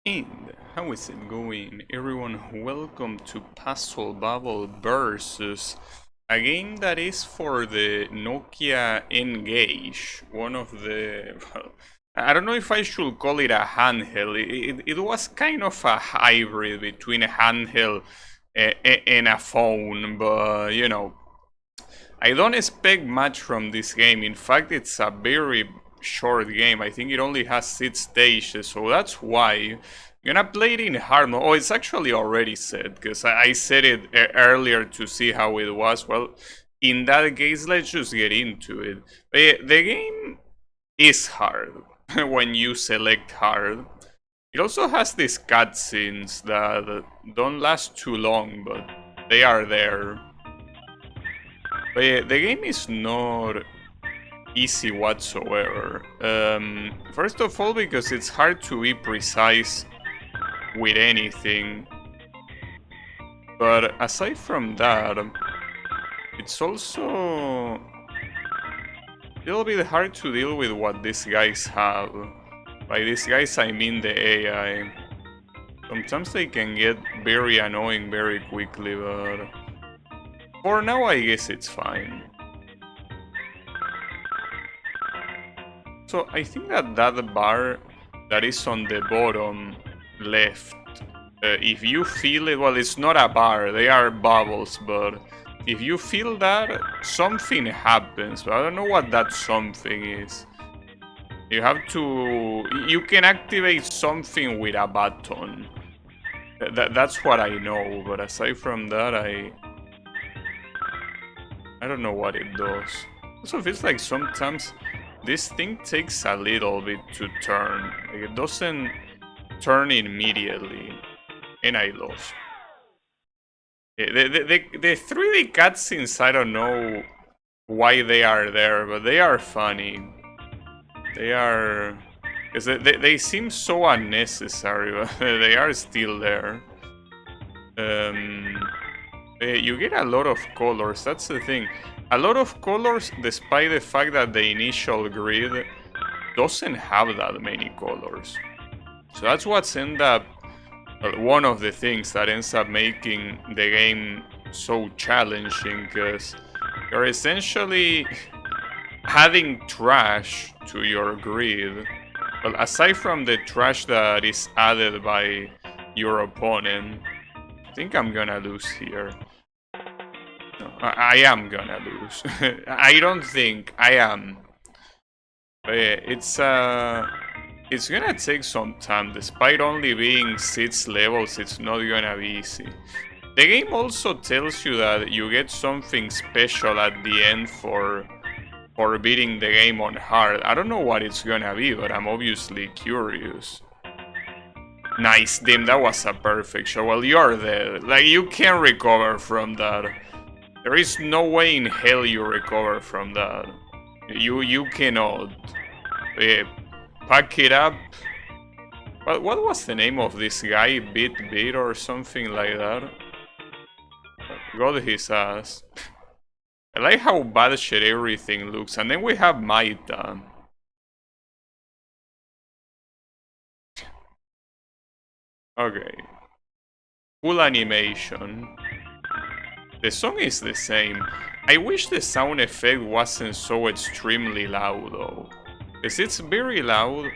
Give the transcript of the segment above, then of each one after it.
And how is it going, everyone? Welcome to Puzzle Bubble versus a game that is for the Nokia n-gage, one of the, well, I don't know if I should call it a handheld. It was kind of a hybrid between a handheld and a phone, but I don't expect much from this game. In fact, it's a very short game. I think it only has 6 stages, so that's why I'm gonna play it in hard mode. Oh, it's actually already set, because I set it earlier to see how it was. Well, in that case, let's just get into it. The game is hard when you select hard. It also has these cutscenes that don't last too long, but they are there. But yeah, the game is not easy whatsoever. First of all, because it's hard to be precise with anything. But aside from that, it's also a little bit hard to deal with what these guys have. By these guys, I mean the AI. Sometimes they can get very annoying very quickly, but for now, I guess it's fine. So I think that bar that is on the bottom left, if you feel it, well, it's not a bar, they are bubbles, but if you feel that, something happens, but I don't know what that something is. You can activate something with a button. That's what I know, but aside from that, I don't know what it does. Also feels like sometimes this thing takes a little bit to turn. Like it doesn't turn immediately. And I lost. The 3D cutscenes, I don't know why they are there, but they are funny. They are... Because they seem so unnecessary, but they are still there. You get a lot of colors, that's the thing. A lot of colors, despite the fact that the initial grid doesn't have that many colors. So that's what's one of the things that ends up making the game so challenging, because you're essentially adding trash to your grid. Well, aside from the trash that is added by your opponent, I think I'm gonna lose here. No, I am gonna lose. I don't think I am. But yeah, it's gonna take some time. Despite only being 6 levels, it's not gonna be easy. The game also tells you that you get something special at the end for beating the game on hard. I don't know what it's gonna be, but I'm obviously curious. Nice, Dim, that was a perfect shot. Well, you're dead. Like, you can't recover from that. There is no way in hell you recover from that. You cannot. Pack it up. Well, what was the name of this guy? Bit or something like that? Got his ass. I like how bad shit everything looks. And then we have Maita. Okay. Full animation. The song is the same. I wish the sound effect wasn't so extremely loud though. Because it's very loud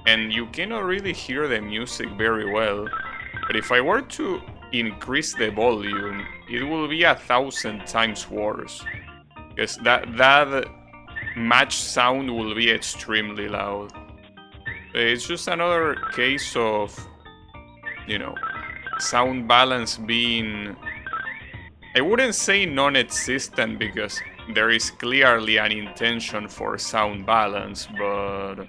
and you cannot really hear the music very well. But if I were to increase the volume, it will be 1,000 times worse. Because that match sound will be extremely loud. It's just another case of, sound balance being... I wouldn't say non-existent because there is clearly an intention for sound balance, but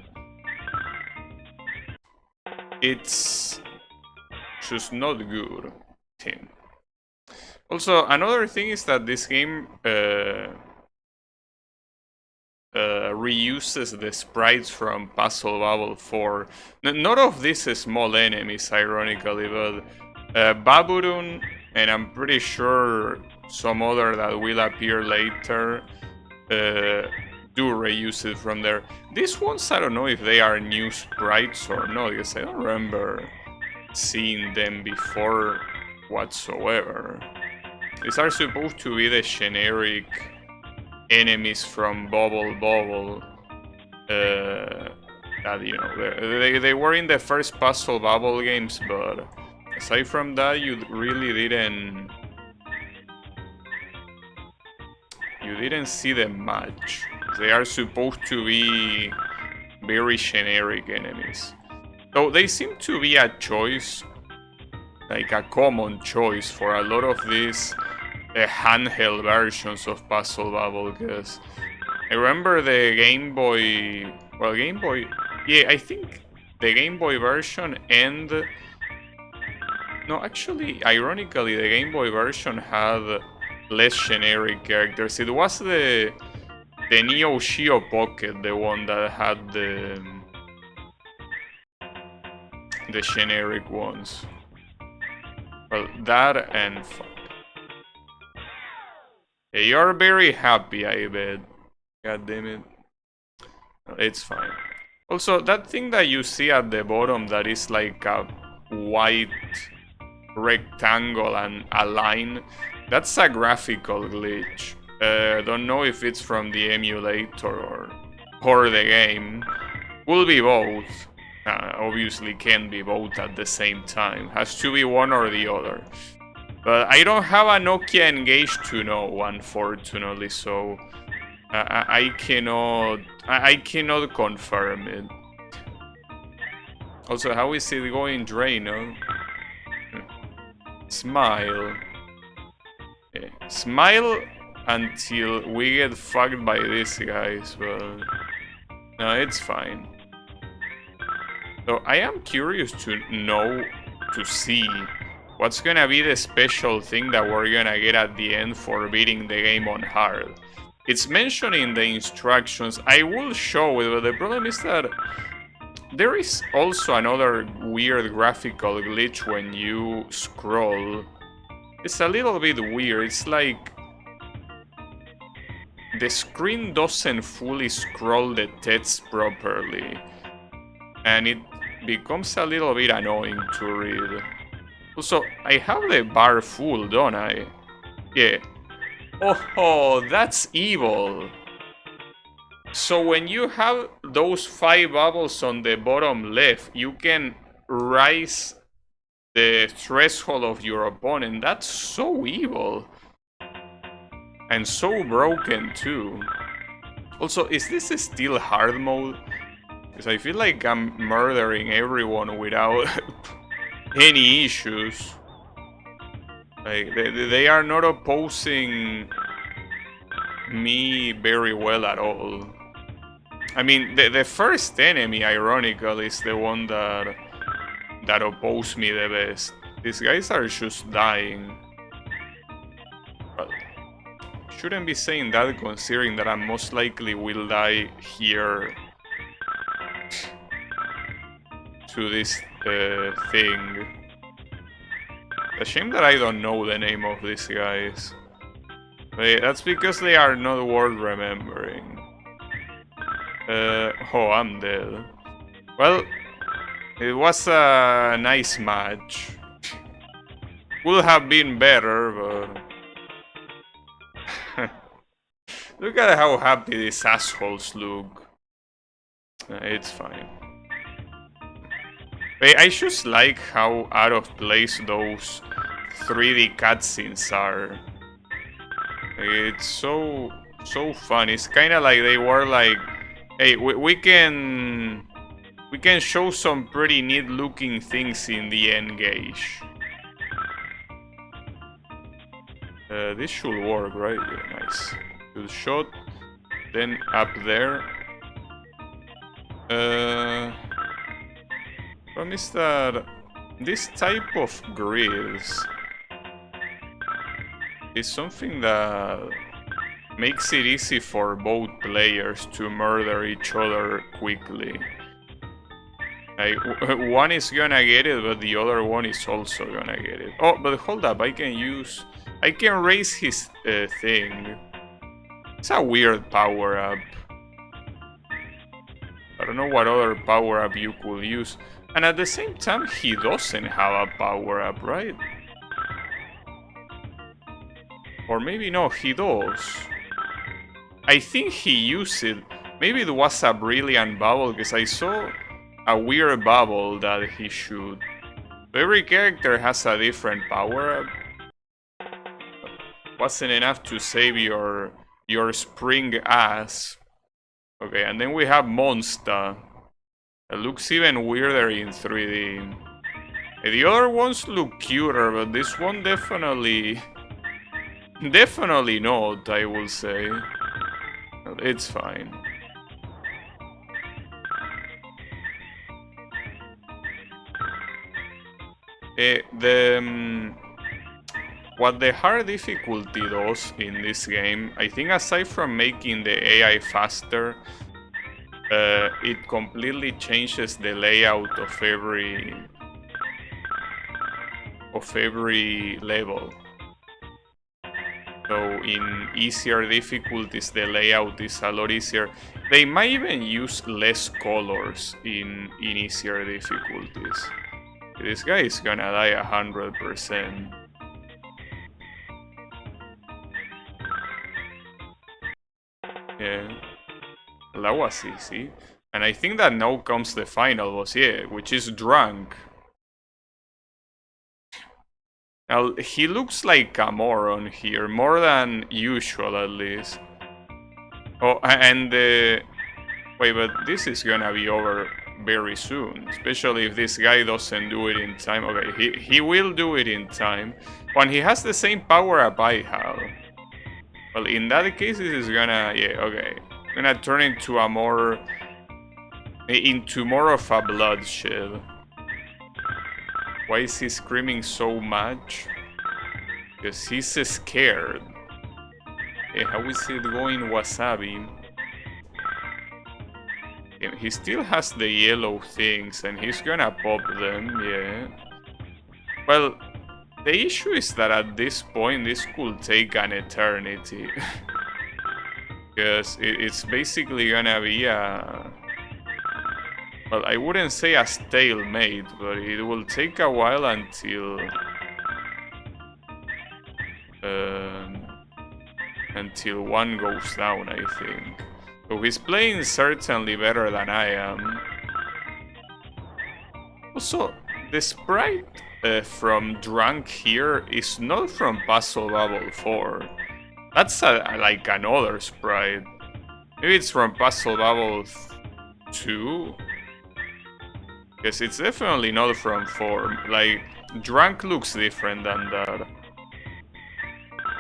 it's just not good, Tim. Also, another thing is that this game reuses the sprites from Puzzle Bubble 4. Not of these small enemies, ironically, but Baburun, and I'm pretty sure some other that will appear later, do reuse it from there. These ones, I don't know if they are new sprites or not, because I don't remember seeing them before whatsoever. These are supposed to be the generic enemies from Bobble. That, you know, they were in the first puzzle Bobble games, but aside from that, you really didn't see them much. They are supposed to be very generic enemies. So they seem to be a choice, like a common choice for a lot of these handheld versions of Puzzle Bubble, because I remember the Game Boy, yeah, I think the Game Boy version and, no, actually, ironically, the Game Boy version had less generic characters. It was the Neo Geo Pocket, the one that had the generic ones. Well, that and fuck. Yeah, you're very happy, I bet. God damn it. It's fine. Also, that thing that you see at the bottom that is like a white rectangle and a line, that's a graphical glitch. Don't know if it's from the emulator or the game. Will be both. Obviously can be both at the same time. Has to be one or the other. But I don't have a Nokia n-gage to know, unfortunately, so I cannot confirm it. Also, how is it going, Drano? Smile. Yeah. Smile until we get fucked by these guys, but no, it's fine. So I am curious to see what's gonna be the special thing that we're gonna get at the end for beating the game on hard. It's mentioned in the instructions. I will show it, but the problem is that there is also another weird graphical glitch when you scroll. It's a little bit weird. It's like the screen doesn't fully scroll the text properly, and it becomes a little bit annoying to read. Also, I have the bar full, don't I? Yeah. Oh, that's evil. So when you have those 5 bubbles on the bottom left, you can raise the threshold of your opponent. That's so evil. And so broken too. Also, is this still hard mode? Because I feel like I'm murdering everyone without any issues. Like, they are not opposing me very well at all. I mean, the first enemy, ironically, is the one that opposed me the best. These guys are just dying. Well, shouldn't be saying that, considering that I most likely will die here to this thing. A shame that I don't know the name of these guys. Wait, that's because they are not worth remembering. Oh, I'm dead. Well, it was a nice match. Would have been better, but... Look at how happy these assholes look. It's fine. I just like how out of place those 3D cutscenes are. It's so fun. It's kind of like they were like, hey, we can show some pretty neat looking things in the n-gage. This should work, right? Yeah, nice. Good shot. Then up there. Problem is that this type of grids is something that makes it easy for both players to murder each other quickly. Like, one is gonna get it, but the other one is also gonna get it. Oh, but hold up, I can raise his thing. It's a weird power-up. don't know what other power-up you could use. And at the same time, he doesn't have a power-up, right? Or maybe no, he does. I think he used it. Maybe it was a brilliant bubble, because I saw a weird bubble that he should. Every character has a different power-up. Wasn't enough to save your spring ass. Okay, and then we have Monster. It looks even weirder in 3D. The other ones look cuter, but this one definitely not, I will say. It's fine. What the hard difficulty does in this game, I think aside from making the AI faster, it completely changes the layout of every level. So in easier difficulties, the layout is a lot easier. They might even use less colors in easier difficulties. This guy is gonna die 100%. Yeah, that was easy. And I think that now comes the final boss, yeah, which is Drunk. Now, he looks like a moron here, more than usual at least. Oh, and wait, but this is gonna be over very soon, especially if this guy doesn't do it in time. Okay, he will do it in time. When he has the same power up I have. Well, in that case, this is gonna, yeah, okay. Gonna turn into more of a bloodshed. Why is he screaming so much? Because he's scared. Hey, how is it going, Wasabi? Yeah, he still has the yellow things, and he's gonna pop them, yeah. Well, the issue is that at this point, this could take an eternity. Because it's basically gonna be a... Well, I wouldn't say a stalemate, but it will take a while until one goes down, I think. So he's playing certainly better than I am. Also, the sprite from Drunk here is not from Puzzle Bubble 4. That's like another sprite. Maybe it's from Puzzle Bubble 2? Because it's definitely not from 4. Like, Drunk looks different than that.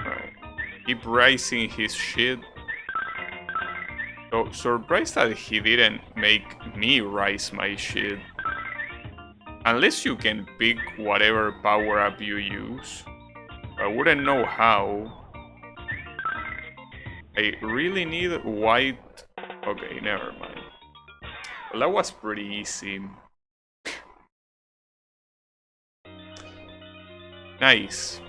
Right. Keep rising his shit. So, surprised that he didn't make me rise my shit. Unless you can pick whatever power-up you use. I wouldn't know how. I really need white... Okay, never mind. Well, that was pretty easy. Nice.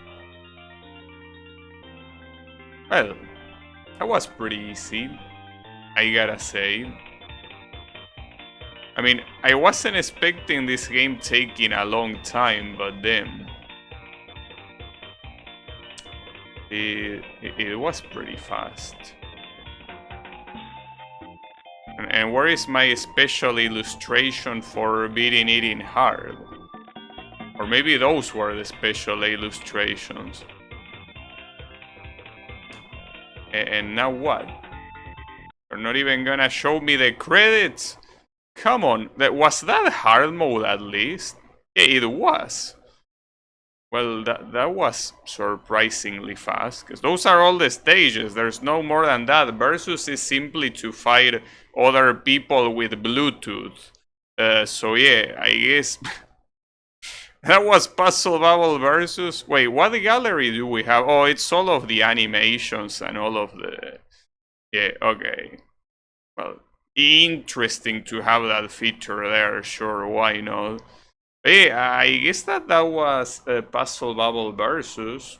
Well, that was pretty easy, I gotta say. I mean, I wasn't expecting this game taking a long time, but then... It was pretty fast. And where is my special illustration for beating it in hard? Or maybe those were the special illustrations. And now what? You're not even gonna show me the credits? Come on, was that hard mode at least? Yeah, it was. Well, that was surprisingly fast, because those are all the stages, there's no more than that. Versus is simply to fight other people with Bluetooth. So yeah, I guess... That was Puzzle Bubble versus... Wait, what gallery do we have? Oh, it's all of the animations and all of the... Yeah, okay. Well, interesting to have that feature there, sure, why not? Hey, I guess that was Puzzle Bubble versus...